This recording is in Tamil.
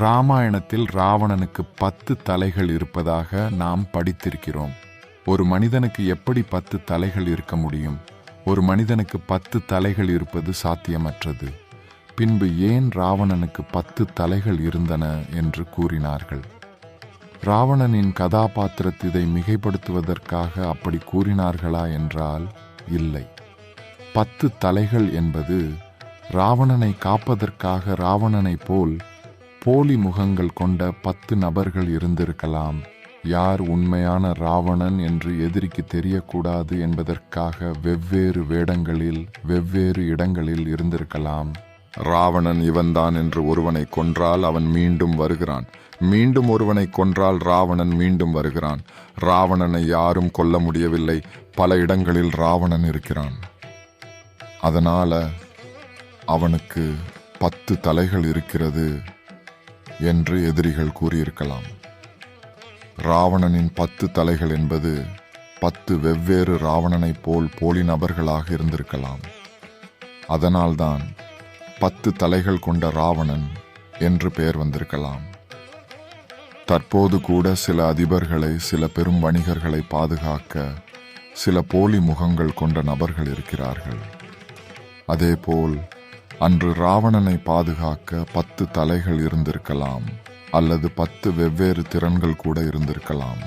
ராமாயணத்தில் ராவணனுக்கு 10 தலைகள் இருப்பதாக நாம் படித்திருக்கிறோம். ஒரு மனிதனுக்கு எப்படி 10 தலைகள் இருக்க முடியும்? ஒரு மனிதனுக்கு 10 தலைகள் இருப்பது சாத்தியமற்றது. பின்பு ஏன் ராவணனுக்கு 10 தலைகள் இருந்தன என்று கூறினார்கள்? ராவணனின் கதாபாத்திரத்தை மிகைப்படுத்துவதற்காக அப்படி கூறினார்களா என்றால் இல்லை. 10 தலைகள் என்பது ராவணனை காப்பதற்காக ராவணனை போல் போலி முகங்கள் கொண்ட 10 நபர்கள் இருந்திருக்கலாம். யார் உண்மையான ராவணன் என்று எதிரிக்கு தெரியக்கூடாது என்பதற்காக வெவ்வேறு வேடங்களில் வெவ்வேறு இடங்களில் இருந்திருக்கலாம். ராவணன் இவன்தான் என்று ஒருவனை கொன்றால் அவன் மீண்டும் வருகிறான். மீண்டும் ஒருவனை கொன்றால் ராவணன் மீண்டும் வருகிறான். ராவணனை யாரும் கொல்ல முடியவில்லை. பல இடங்களில் ராவணன் இருக்கிறான். அதனால அவனுக்கு 10 தலைகள் இருக்கிறது என்று எதிரிகள் கூறியிருக்கலாம். ராவணனின் 10 தலைகள் என்பது 10 வெவ்வேறு ராவணனைப் போல் போலி நபர்களாக இருந்திருக்கலாம். அதனால்தான் 10 தலைகள் கொண்ட ராவணன் என்று பெயர் வந்திருக்கலாம். தற்போது கூட சில அதிபர்களை, சில பெரும் வணிகர்களை பாதுகாக்க சில போலி முகங்கள் கொண்ட நபர்கள் இருக்கிறார்கள். அதேபோல் அன்று ராவணனை பாதுகாக்க 10 தலைகள் இருந்திருக்கலாம், அல்லது 10 வெவ்வேறு திறன்கள் கூட இருந்திருக்கலாம்.